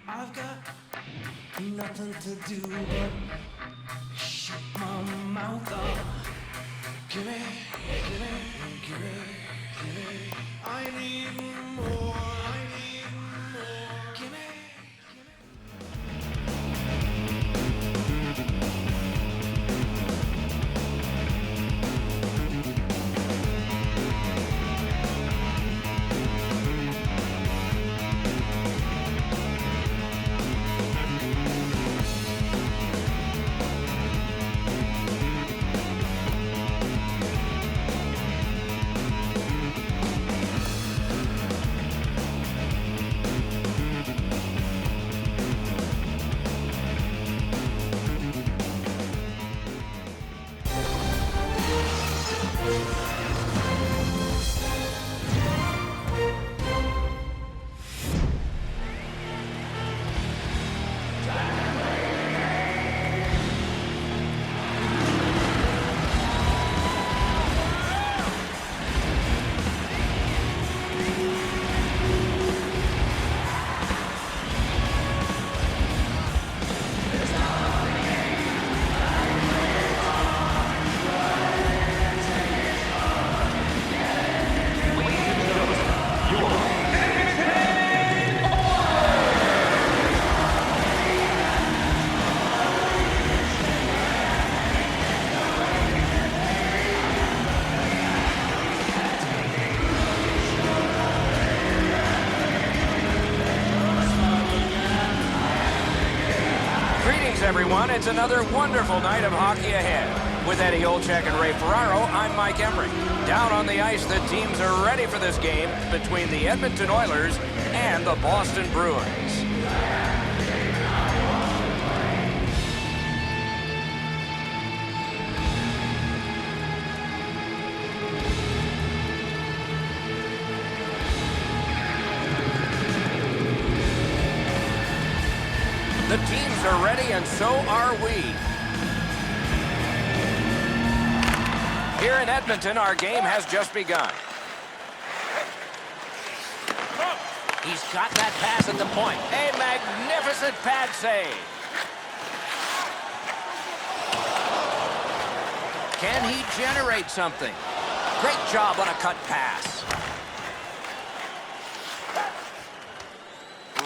I've got nothing to do but shut my mouth up. Gimme, gimme, gimme, gimme. I need more, I need more. Gimme. Everyone, it's another wonderful night of hockey ahead. With Eddie Olczyk and Ray Ferraro, I'm Mike Emmerich. Down on the ice, the teams are ready for this game between the Edmonton Oilers and the Boston Bruins. The teams are ready, and so are we. Here in Edmonton, our game has just begun. He's got that pass at the point. A magnificent pad save. Can he generate something? Great job on a cut pass.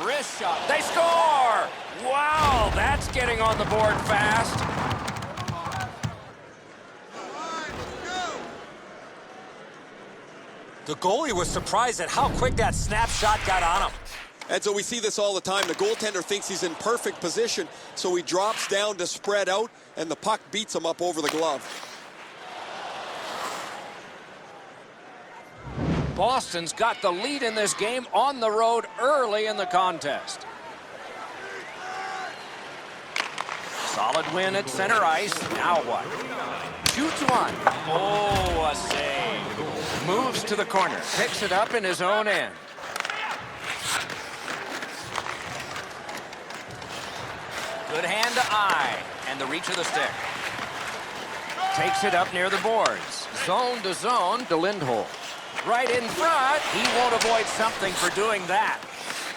Wrist shot. They score! Wow, that's getting on the board fast. The goalie was surprised at how quick that snapshot got on him. And so we see this all the time. The goaltender thinks he's in perfect position, so he drops down to spread out, and the puck beats him up over the glove. Boston's got the lead in this game on the road early in the contest. Solid win at center ice. Now what? Shoots one. Oh, a save. Moves to the corner. Picks it up in his own end. Good hand to eye. And the reach of the stick. Takes it up near the boards. Zone to Lindholm. Right in front. He won't avoid something for doing that.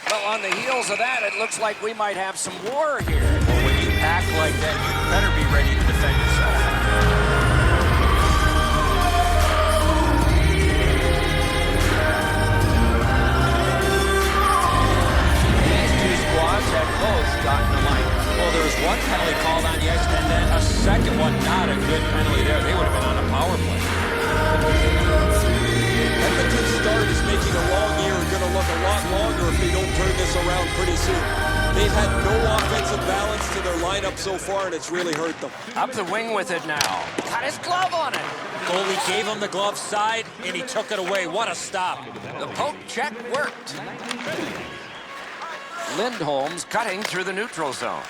Well, on the heels of that, it looks like we might have some war here. Well, when you act like that, you better be ready to defend yourself. These two squads have both gotten a line. Well, there was one penalty called on the ice, and then a second one, not a good penalty there. They would have been on a power play. Edmonton's start is making a long year and going to look a lot longer if they don't turn this around pretty soon. They've had no offensive balance to their lineup so far, and it's really hurt them. Up the wing with it now. Got his glove on it. Goalie gave him the glove side, and he took it away. What a stop. The poke check worked. Lindholm's cutting through the neutral zone.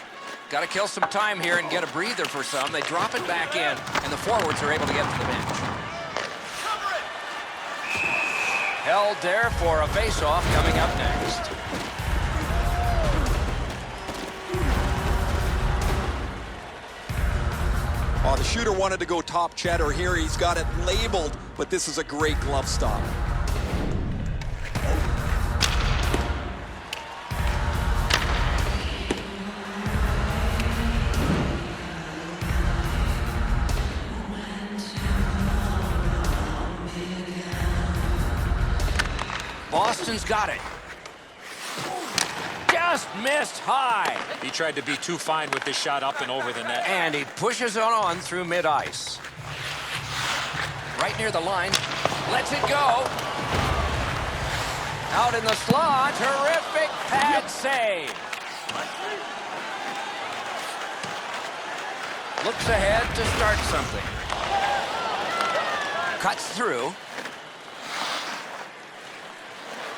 Got to kill some time here and get a breather for some. They drop it back in, and the forwards are able to get to the bench. Held there for a face-off coming up next. Oh, the shooter wanted to go top cheddar here. He's got it labeled, but this is a great glove stop. Boston's got it. Just missed high. He tried to be too fine with this shot up and over the net. And he pushes it on through mid-ice. Right near the line. Lets it go. Out in the slot. Terrific pad save. Looks ahead to start something. Cuts through.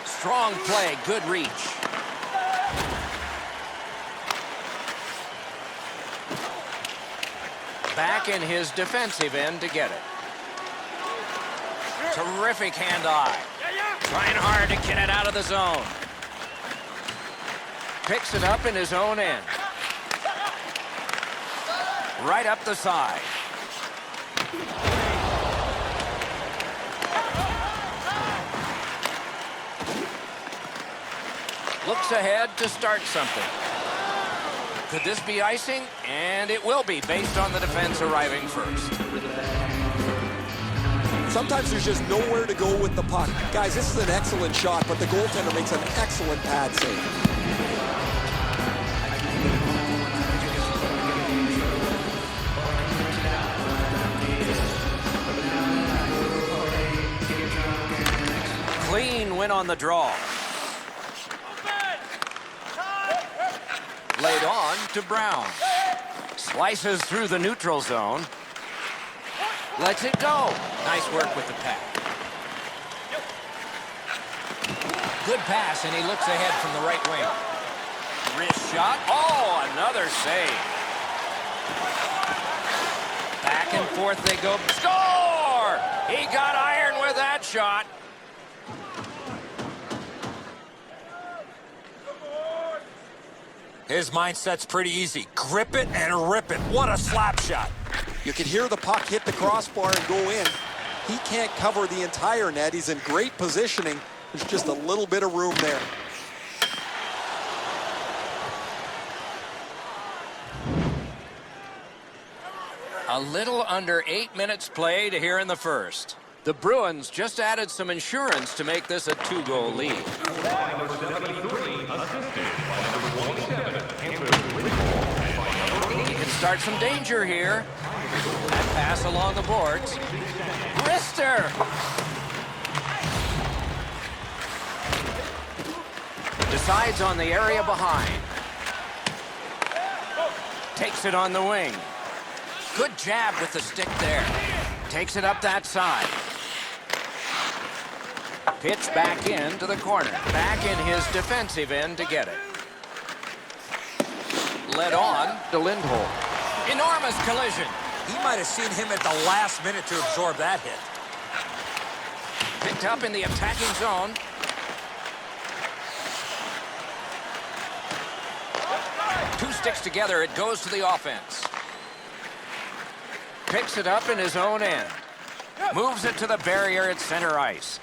Strong play. Good reach. Back in his defensive end to get it. Terrific hand-eye. Trying hard to get it out of the zone. Picks it up in his own end. Right up the side. Looks ahead to start something. Could this be icing? And it will be, based on the defense arriving first. Sometimes there's just nowhere to go with the puck. Guys, this is an excellent shot, but the goaltender makes an excellent pad save. Clean win on the draw. Laid on to Brown. Slices through the neutral zone. Lets it go. Nice work with the pack. Good pass, and he looks ahead from the right wing. Wrist shot. Oh, another save. Back and forth they go. Score! He got iron with that shot. His mindset's pretty easy. Grip it and rip it. What a slap shot. You can hear the puck hit the crossbar and go in. He can't cover the entire net. He's in great positioning. There's just a little bit of room there. A little under 8 minutes played here in the first. The Bruins just added some insurance to make this a 2-goal lead. He can start some danger here. That pass along the boards. Wrister! Decides on the area behind. Takes it on the wing. Good jab with the stick there. Takes it up that side. Pitch back into the corner. Back in his defensive end to get it. Led on to Lindholm. Enormous collision. He might have seen him at the last minute to absorb that hit. Picked up in the attacking zone. Two sticks together, it goes to the offense. Picks it up in his own end. Moves it to the barrier at center ice.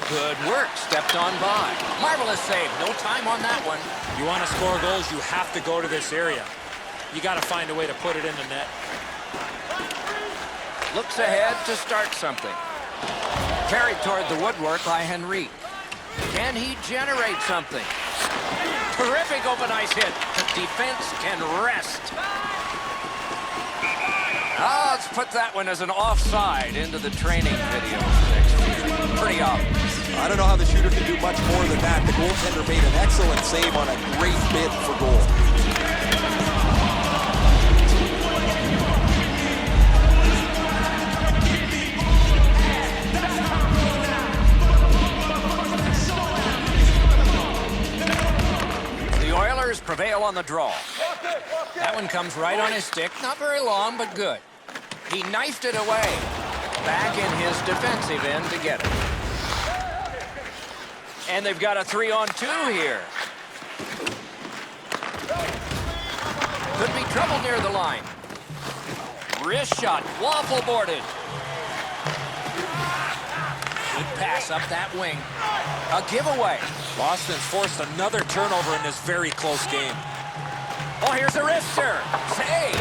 Good work, stepped on by. Marvelous save, no time on that one. You want to score goals, you have to go to this area. You got to find a way to put it in the net. Looks ahead to start something. Carried toward the woodwork by Henrique. Can he generate something? Terrific open ice hit. The defense can rest. Let's put that one as an offside into the training video next week. Pretty obvious. I don't know how the shooter can do much more than that. The goaltender made an excellent save on a great bid for goal. The Oilers prevail on the draw. That one comes right on his stick. Not very long, but good. He knifed it away. Back in his defensive end to get it. And they've got a 3-on-2 here. Could be trouble near the line. Wrist shot, waffle boarded. Good pass up that wing. A giveaway. Boston's forced another turnover in this very close game. Oh, here's a wrister. Save.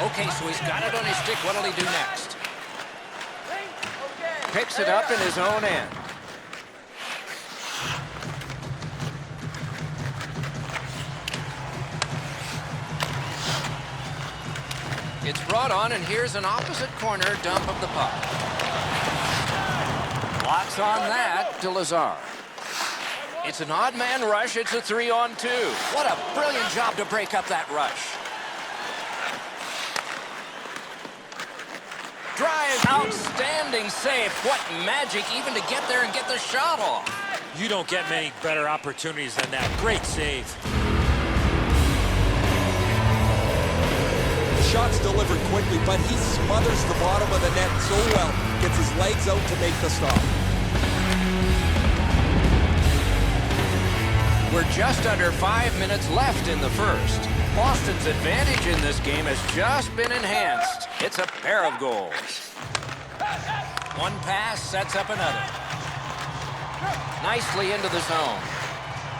Okay, so he's got it on his stick. What'll he do next? Picks it up in his own end. It's brought on, and here's an opposite corner dump of the puck. Lots on that to Lazar. It's an odd man rush. It's a 3-on-2. What a brilliant job to break up that rush. Drive, outstanding save. What magic even to get there and get the shot off. You don't get many better opportunities than that. Great save. Shot's delivered quickly, but he smothers the bottom of the net so well. Gets his legs out to make the stop. We're just under 5 minutes left in the first. Boston's advantage in this game has just been enhanced. It's a pair of goals. One pass sets up another. Nicely into the zone.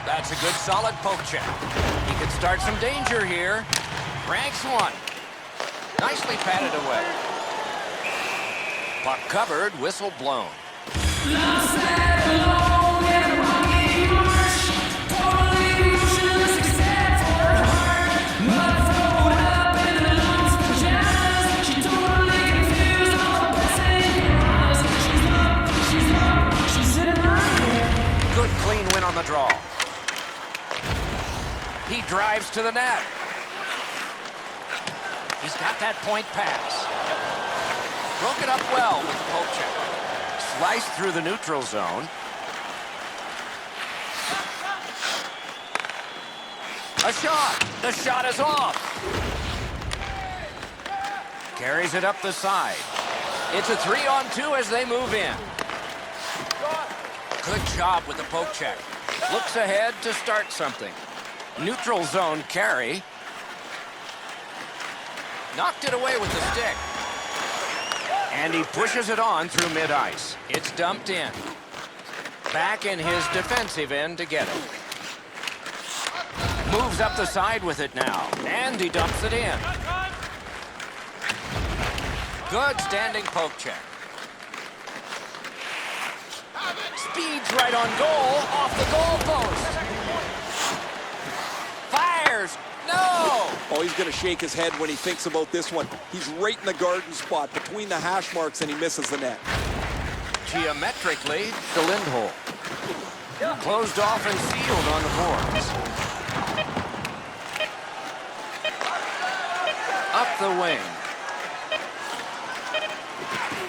That's a good solid poke check. He could start some danger here. Ranks one. Nicely patted away. Puck covered, whistle blown. Good clean win on the draw. He drives to the net. He's got that point pass. Broke it up well with the poke check. Sliced through the neutral zone. A shot. The shot is off. Carries it up the side. It's a 3-on-2 as they move in. Good job with the poke check. Looks ahead to start something. Neutral zone carry. Knocked it away with the stick. And he pushes it on through mid-ice. It's dumped in. Back in his defensive end to get it. Moves up the side with it now. And he dumps it in. Good standing poke check. Speeds right on goal, off the goal post. Fires. No! Oh, he's going to shake his head when he thinks about this one. He's right in the garden spot between the hash marks, and he misses the net. Geometrically, the Lindholm. Closed off and sealed on the boards. Up the wing.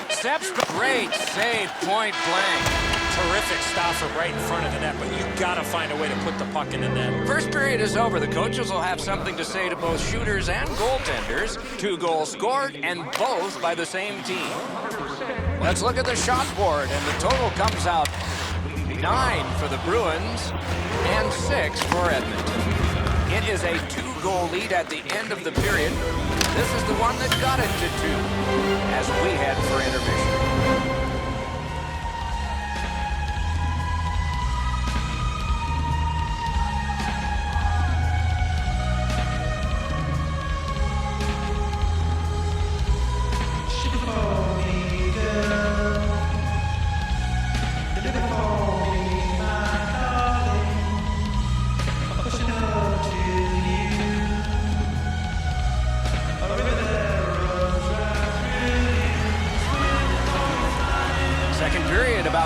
Steps, great save, point blank. Terrific stop from right in front of the net, but you've got to find a way to put the puck in the net. First period is over. The coaches will have something to say to both shooters and goaltenders. 2 goals scored, and both by the same team. Let's look at the shot board, and the total comes out 9 for the Bruins and 6 for Edmonton. It is a 2-goal lead at the end of the period. This is the one that got it to 2 as we head for intermission.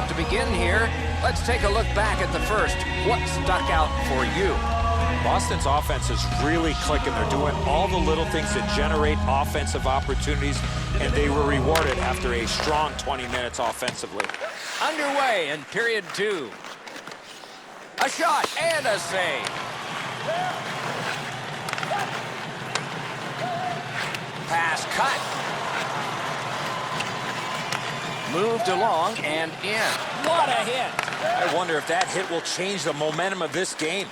To begin here, let's take a look back at the first. What stuck out for you? Boston's offense is really clicking. They're doing all the little things that generate offensive opportunities, and they were rewarded after a strong 20 minutes offensively. Underway in period 2. A shot and a save. Pass cut. Moved along and in. What a hit. I wonder if that hit will change the momentum of this game.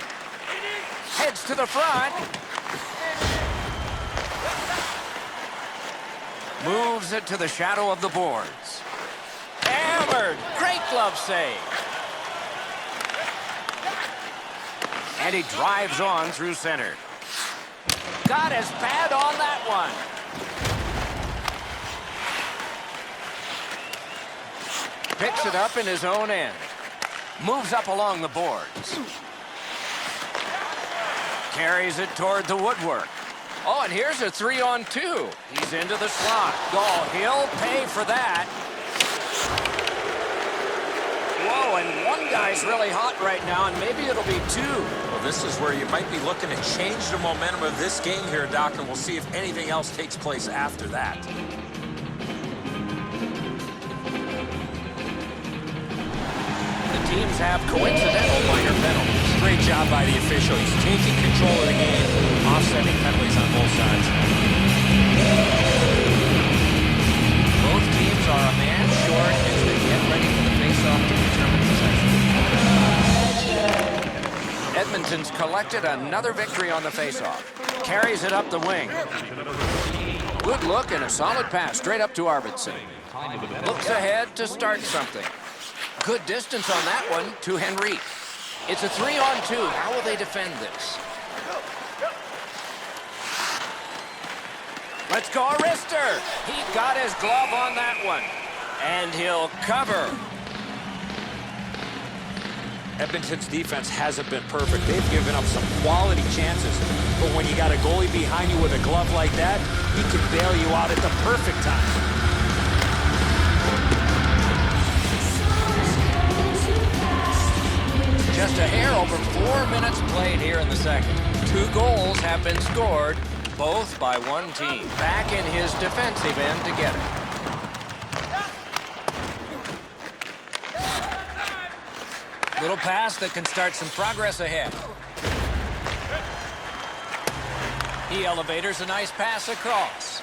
Heads to the front. Moves it to the shadow of the boards. Hammered. Great glove save. And he drives on through center. Got his pad on that one. Picks it up in his own end. Moves up along the boards. Carries it toward the woodwork. Oh, and here's a 3-on-2. He's into the slot. Oh, he'll pay for that. Whoa, and one guy's really hot right now, and maybe it'll be two. Well, this is where you might be looking to change the momentum of this game here, Doc, and we'll see if anything else takes place after that. The teams have coincidental minor penalties. Great job by the official. He's taking control of the game, offsetting penalties on both sides. Both teams are a man short as they get ready for the face-off to determine possession. Edmonton's collected another victory on the face-off. Carries it up the wing. Good look and a solid pass straight up to Arvidsson. Looks ahead to start something. Good distance on that one to Henry. It's a 3-on-2. How will they defend this? Let's go, Arister. He got his glove on that one. And he'll cover. Edmonton's defense hasn't been perfect. They've given up some quality chances. But when you got a goalie behind you with a glove like that, he can bail you out at the perfect time. Just a hair over 4 minutes played here in the second. 2 goals have been scored, both by one team. Back in his defensive end to get it. Little pass that can start some progress ahead. He elevators a nice pass across.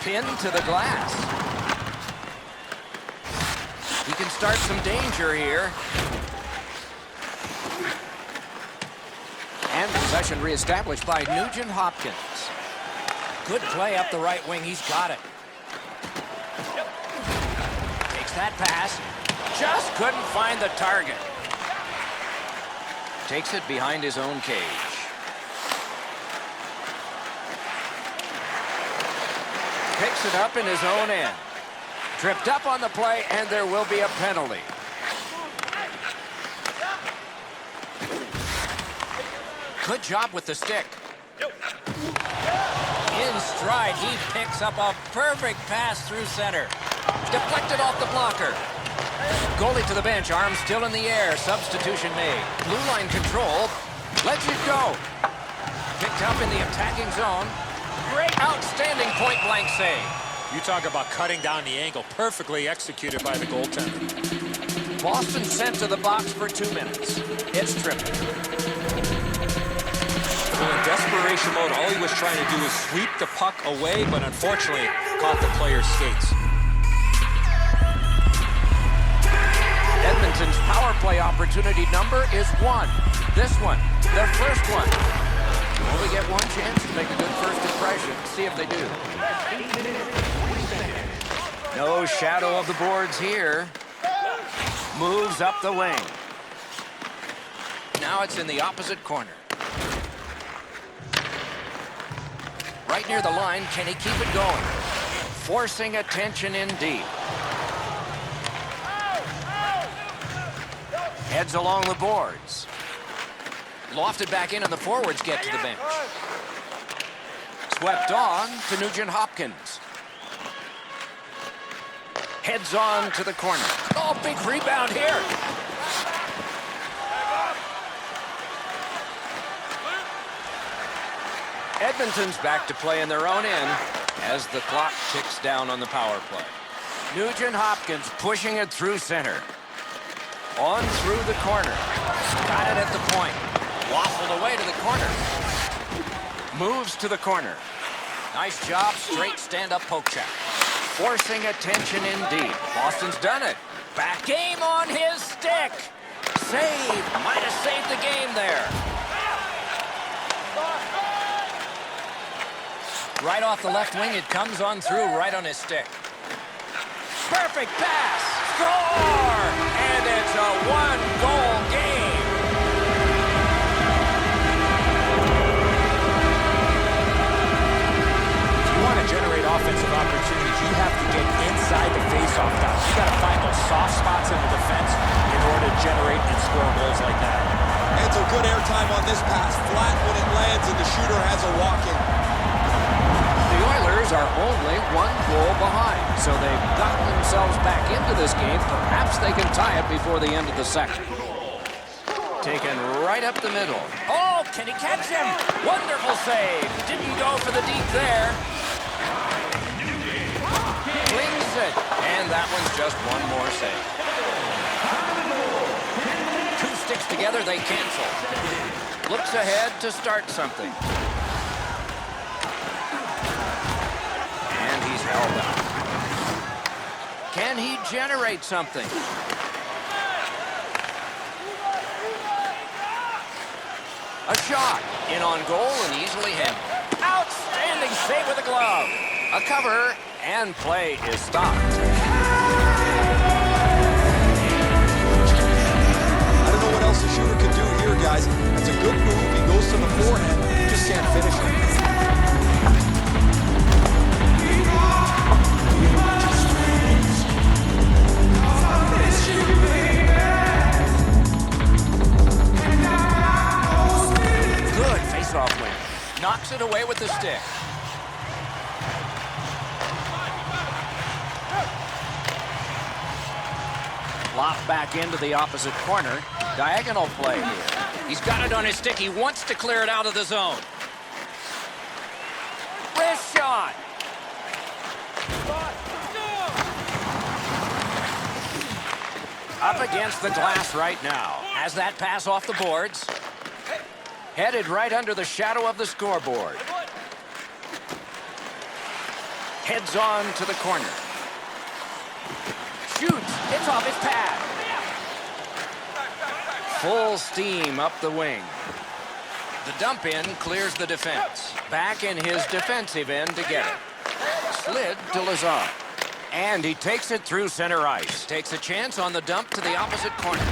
Pinned to the glass. He can start some danger here. And possession reestablished by Nugent Hopkins. Good play up the right wing. He's got it. Takes that pass. Just couldn't find the target. Takes it behind his own cage. Picks it up in his own end. Tripped up on the play, and there will be a penalty. Good job with the stick. In stride, he picks up a perfect pass through center. Deflected off the blocker. Goalie to the bench, arms still in the air. Substitution made. Blue line control. Lets it go. Picked up in the attacking zone. Great, outstanding point-blank save. You talk about cutting down the angle. Perfectly executed by the goaltender. Boston sent to the box for 2 minutes. It's tripping. So in desperation mode, all he was trying to do was sweep the puck away, but unfortunately caught the player's skates. Edmonton's power play opportunity number is 1. This one, their first one. You only get one chance to make a good first impression. See if they do. No shadow of the boards here. Moves up the wing. Now it's in the opposite corner. Right near the line, can he keep it going? Forcing attention in deep. Heads along the boards. Lofted back in, and the forwards get to the bench. Swept on to Nugent Hopkins. Heads on to the corner. Oh, big rebound here. Edmonton's back to play in their own end as the clock ticks down on the power play. Nugent Hopkins pushing it through center. On through the corner. Got it at the point. Waffled away to the corner. Moves to the corner. Nice job, straight stand-up poke check. Forcing attention in deep. Boston's done it. Back game on his stick. Save. Might have saved the game there. Right off the left wing, it comes on through right on his stick. Perfect pass. Score! And it's a one-goal game. If you want to generate offense offensive opportunities, you have to get inside the faceoff dots. You got to find those soft spots in the defense in order to generate and score goals like that. And so good airtime on this pass. Flat when it lands, and the shooter has a walk-in. The Oilers are only 1 goal behind, so they've gotten themselves back into this game. Perhaps they can tie it before the end of the second. Taken right up the middle. Oh, can he catch him? Wonderful save. Didn't go for the deep there. Flings it. And that one's just one more save. 2 sticks together, they cancel. Looks ahead to start something. And he's held up. Can he generate something? A shot in on goal and easily handled. Outstanding save with a glove. A cover and play is stopped. I don't know what else the shooter can do here, guys. That's a good move. He goes to the forehand. Just can't finish it. Good face-off win. Knocks it away with the stick. Locked back into the opposite corner. Diagonal play here. He's got it on his stick. He wants to clear it out of the zone. Wrist shot. Up against the glass right now. Has that pass off the boards. Headed right under the shadow of the scoreboard. Heads on to the corner. Shoots. It's off his pad. Full steam up the wing. The dump in clears the defense. Back in his defensive end to get it. Slid to Lazar. And he takes it through center ice. Takes a chance on the dump to the opposite corner.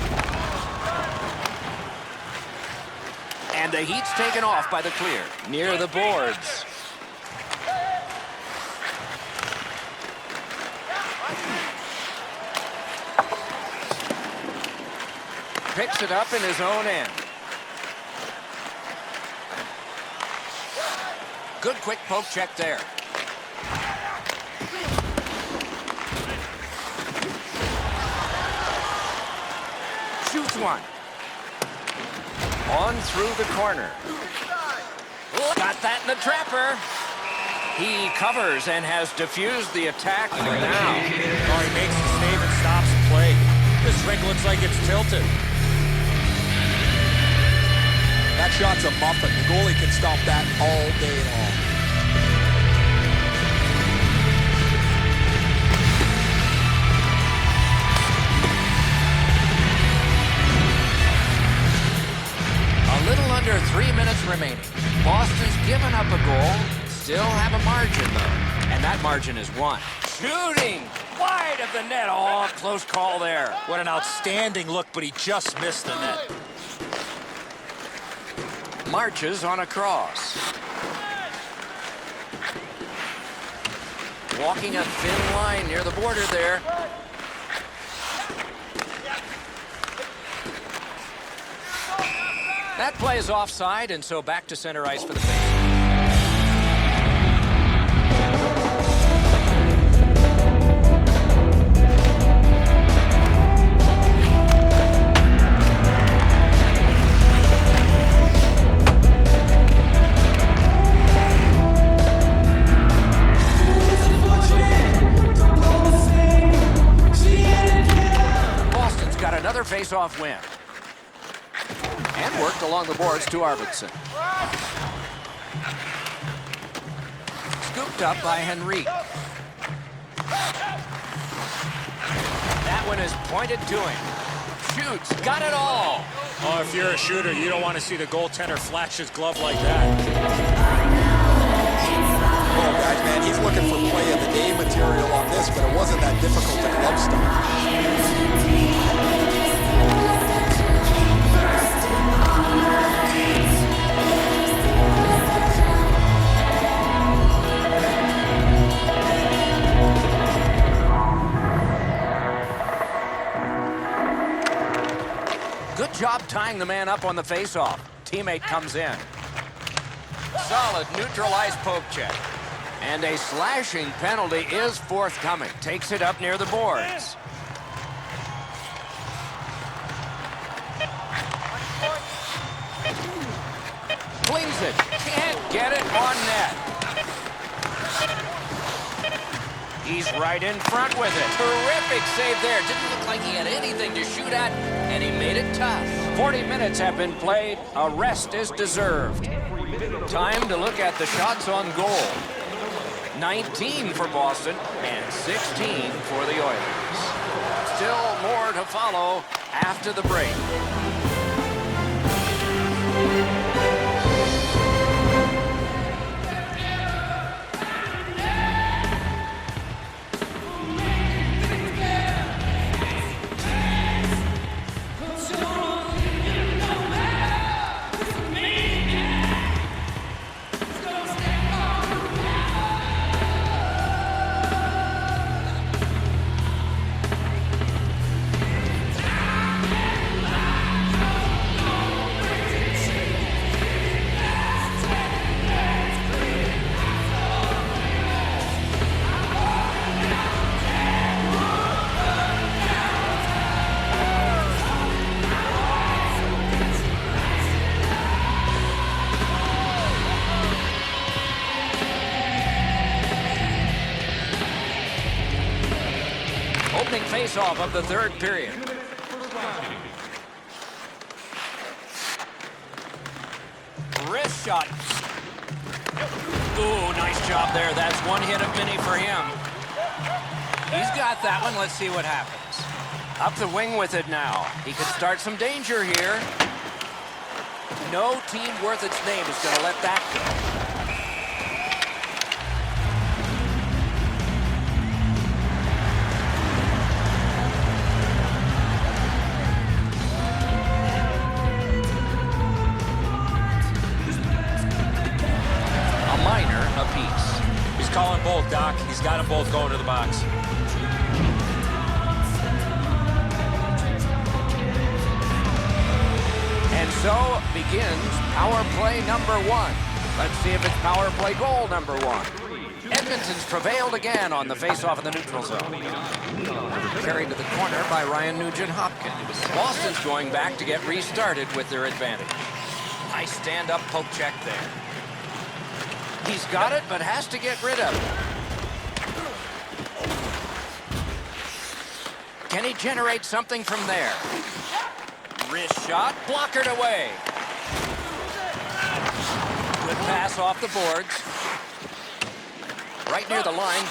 And the heat's taken off by the clear. Near the boards. Picks it up in his own end. Good quick poke check there. Shoots one. On through the corner. Got that in the trapper. He covers and has diffused the attack for now. Oh, he makes the save and stops the play. This ring looks like it's tilted. That shot's a muffin. The goalie can stop that all day long. A little under 3 minutes remaining. Boston's given up a goal. Still have a margin, though. And that margin is 1. Shooting! Wide of the net. Oh, close call there. What an outstanding look, but he just missed the net. Marches on a cross. Walking a thin line near the border there. That play is offside, and so back to center ice for the face. Boston's got another face-off win. And worked along the boards to Arvidsson. Scooped up by Henrique. That one is pointed to him. Shoots, got it all. Oh, if you're a shooter, you don't want to see the goaltender flash his glove like that. Oh, guys, man, he's looking for play of the day material on this, but it wasn't that difficult to glove stuff. job tying the man up on the faceoff. Teammate comes in. Solid neutralized poke check. And a slashing penalty is forthcoming. Takes it up near the boards. Flings it. Can't get it on net. He's right in front with it. Terrific save there. Didn't look like he had anything to shoot at, and he made it tough. 40 minutes have been played. A rest is deserved. Time to look at the shots on goal. 19 for Boston and 16 for the Oilers. Still more to follow after the break. Opening face-off of the third period. Wrist shot. Ooh, nice job there. That's one hit of many for him. He's got that one. Let's see what happens. Up the wing with it now. He could start some danger here. No team worth its name is going to let that go. Calling both, Doc. He's got them both going to the box. And so begins power play number one. Let's see if it's power play goal number one. Edmonton's prevailed again on the faceoff in the neutral zone. Carried to the corner by Ryan Nugent-Hopkins. Boston's going back to get restarted with their advantage. Nice stand-up poke check there. He's got it, but has to get rid of it. Can he generate something from there? Wrist shot, blockered away. Good pass off the boards. Right near the line.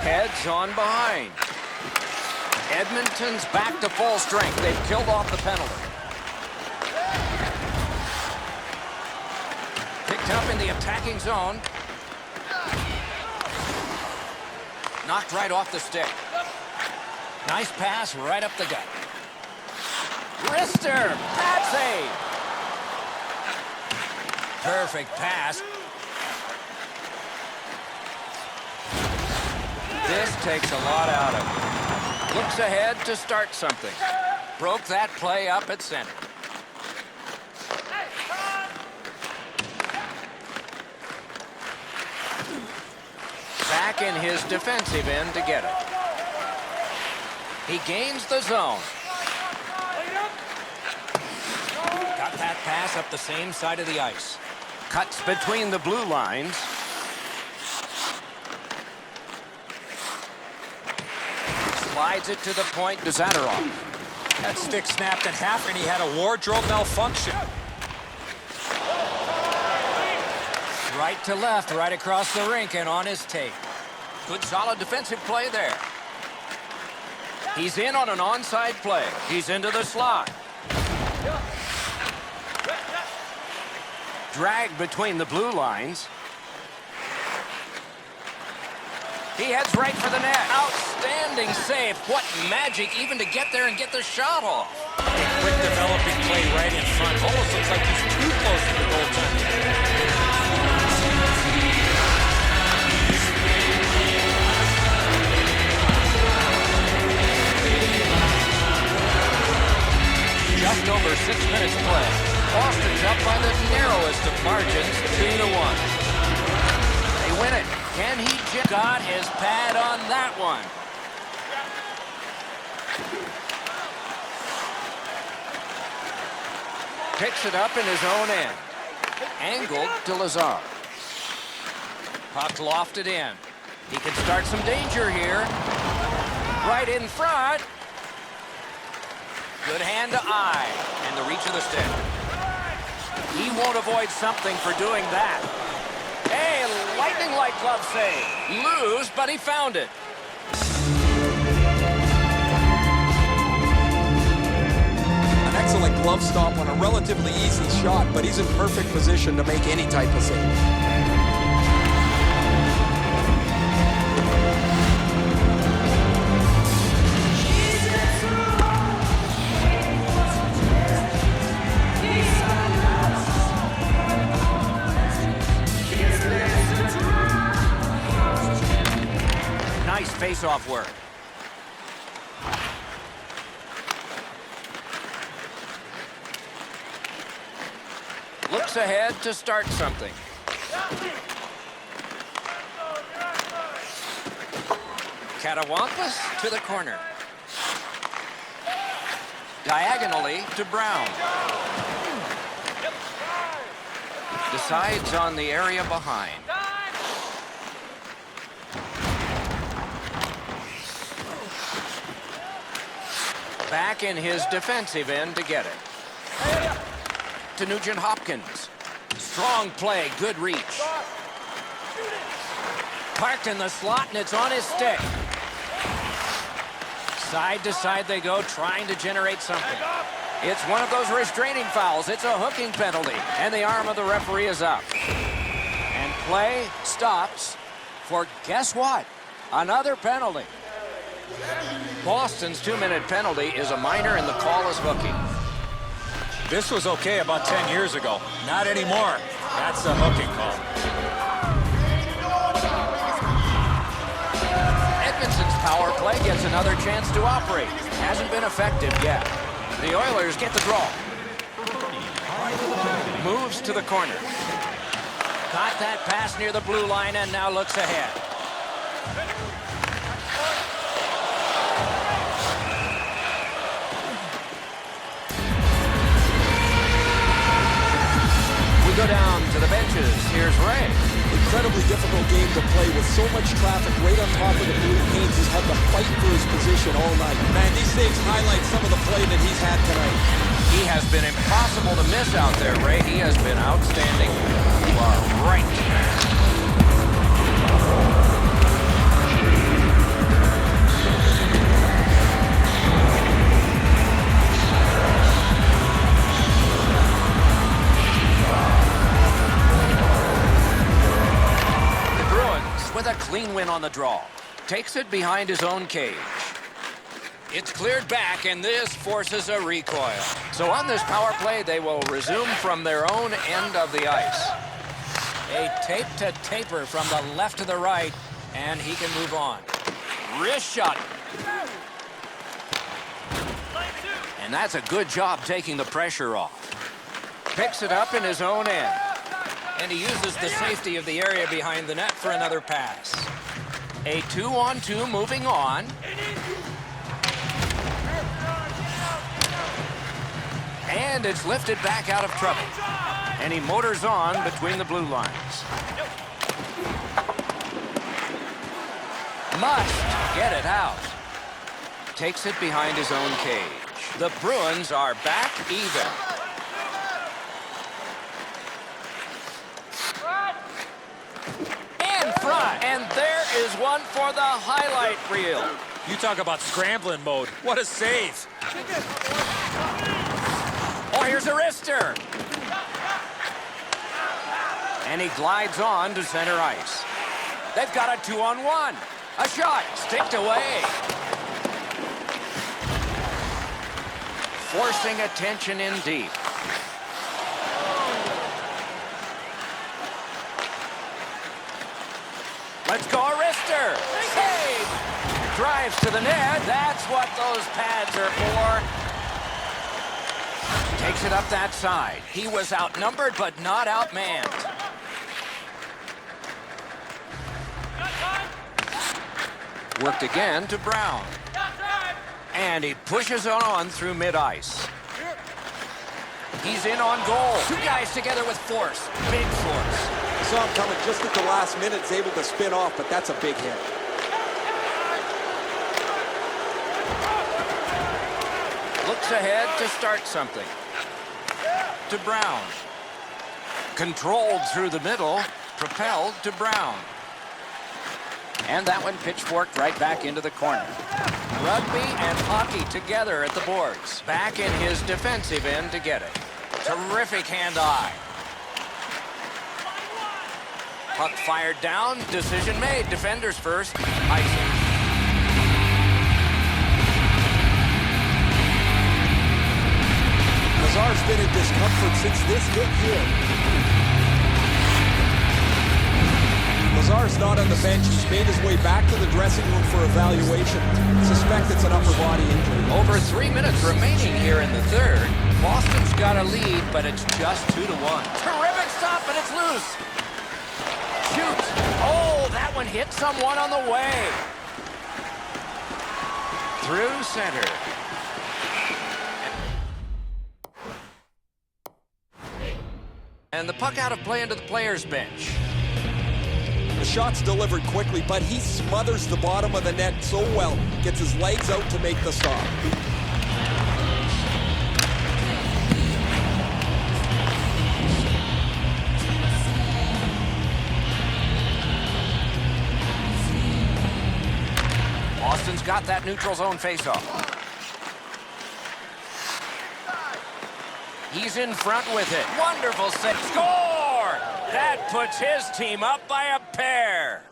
Heads on behind. Edmonton's back to full strength. They've killed off the penalty. Up in the attacking zone. Knocked right off the stick. Nice pass right up the gut. Wrister, bad save. Perfect pass. This takes a lot out of him. Looks ahead to start something. Broke that play up at center. Back in his defensive end to get it. He gains the zone. Got that pass up the same side of the ice. Cuts between the blue lines. Slides it to the point to Zadorov. That stick snapped in half and he had a wardrobe malfunction. Right to left, right across the rink and on his tape. Good solid defensive play there. He's in on an onside play. He's into the slot. Drag between the blue lines. He heads right for the net. Outstanding save. What magic even to get there and get the shot off. A quick developing play right in front. Almost looks like he's too close to the goaltender. Margins 2-1. They win it. Can he got his pad on that one? Picks it up in his own end. Angled to Lazar. Puck lofted in. He can start some danger here. Right in front. Good hand to eye. And the reach of the stick. He won't avoid something for doing that. Hey, lightning-like glove save. Loose, but he found it. An excellent glove stop on a relatively easy shot, but he's in perfect position to make any type of save. Nice face-off work. Looks ahead to start something. Catawampas to the corner. Diagonally to Brown. Decides on the area behind. Back in his defensive end to get it. To Nugent Hopkins. Strong play, good reach. Parked in the slot, and it's on his stick. Side to side they go, trying to generate something. It's one of those restraining fouls. It's a hooking penalty, and the arm of the referee is up. And play stops for, guess what? Another penalty. Boston's 2-minute penalty is a minor, and the call is hooking. This was okay about 10 years ago. Not anymore. That's a hooking call. Edmonton's power play gets another chance to operate. Hasn't been effective yet. The Oilers get the draw. Moves to the corner. Got that pass near the blue line and now looks ahead. Go down to the benches. Here's Ray. Incredibly difficult game to play with so much traffic right on top of the blue panes. He's had to fight for his position all night. Man, these saves highlight some of the play that he's had tonight. He has been impossible to miss out there, Ray. He has been outstanding. You are right. With a clean win on the draw. Takes it behind his own cage. It's cleared back, and this forces a recoil. So on this power play, they will resume from their own end of the ice. A tape-to-taper from the left to the right, and he can move on. Wrist shot. And that's a good job taking the pressure off. Picks it up in his own end. And he uses the safety of the area behind the net for another pass. A 2-on-2 moving on. And it's lifted back out of trouble. And he motors on between the blue lines. Must get it out. Takes it behind his own cage. The Bruins are back even. Front. And there is one for the highlight reel. You talk about scrambling mode. What a save. Oh, here's a wrister. And he glides on to center ice. They've got a 2-on-1. A shot sticked away. Forcing attention in deep. Let's go, a wrister. Save. Drives to the net. That's what those pads are for. Takes it up that side. He was outnumbered, but not outmanned. Worked again to Brown. And he pushes on through mid-ice. He's in on goal. Two guys together with force. Big force. Saw him coming just at the last minute. He's able to spin off, but that's a big hit. Looks ahead to start something. To Brown. Controlled through the middle. Propelled to Brown. And that one pitchforked right back into the corner. Rugby and hockey together at the boards. Back in his defensive end to get it. Terrific hand-eye. Puck fired down. Decision made. Defenders first. Icing. Lazar's been in discomfort since this hit here. Lazar's not on the bench. He's made his way back to the dressing room for evaluation. Suspect it's an upper body injury. Over 3 minutes remaining here in the third. Boston's got a lead, but it's just 2-1. Terrific stop, and it's loose. Shoot. Oh, that one hit someone on the way. Through center. And the puck out of play into the player's bench. The shot's delivered quickly, but he smothers the bottom of the net so well. Gets his legs out to make the stop. Boston's got that neutral zone faceoff. He's in front with it. Wonderful save. Score! That puts his team up by a pair.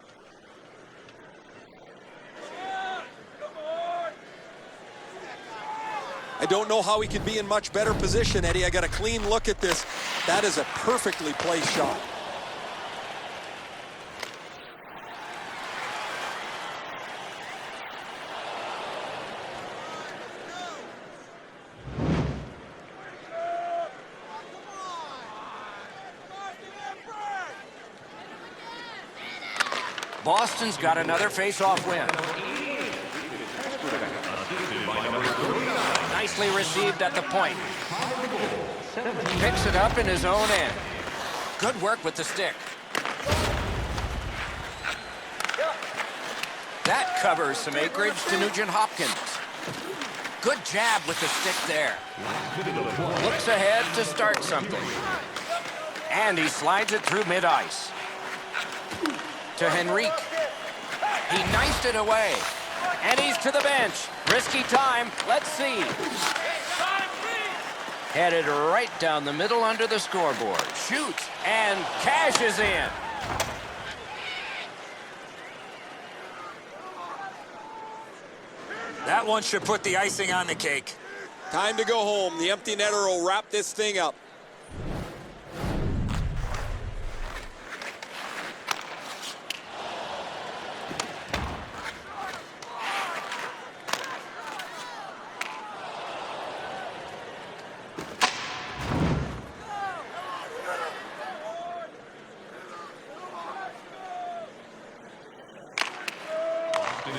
I don't know how he could be in much better position, Eddie. I got a clean look at this. That is a perfectly placed shot. Boston's got another face-off win. Nicely received at the point. Picks it up in his own end. Good work with the stick. That covers some acreage to Nugent Hopkins. Good jab with the stick there. Looks ahead to start something. And he slides it through mid-ice. To Henrique. He knifed it away. And he's to the bench. Risky time. Let's see. Headed right down the middle under the scoreboard. Shoots and cashes in. That one should put the icing on the cake. Time to go home. The empty netter will wrap this thing up.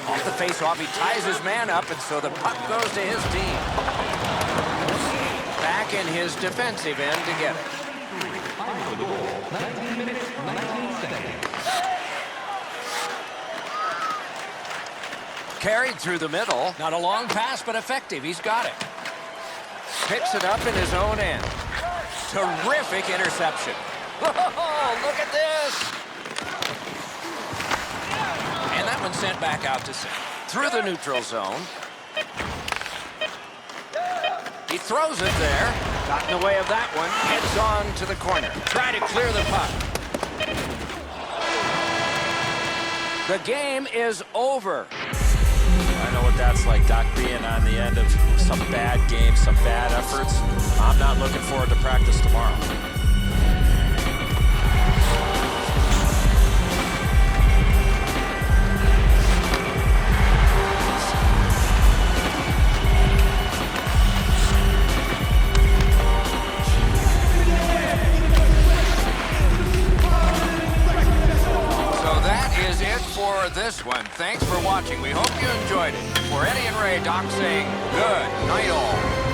Off the face-off, he ties his man up, and so the puck goes to his team. Back in his defensive end to get it. 19 minutes, 19 seconds. Carried through the middle. Not a long pass, but effective. He's got it. Picks it up in his own end. Terrific interception. Oh, look at this. And that one sent back out to center. Through the neutral zone. He throws it there. Got in the way of that one. Heads on to the corner. Try to clear the puck. The game is over. I know what that's like, Doc, being on the end of some bad games, some bad efforts. I'm not looking forward to practice tomorrow. is it for this one. Thanks for watching. We hope you enjoyed it. For Eddie and Ray, Doc saying good night all.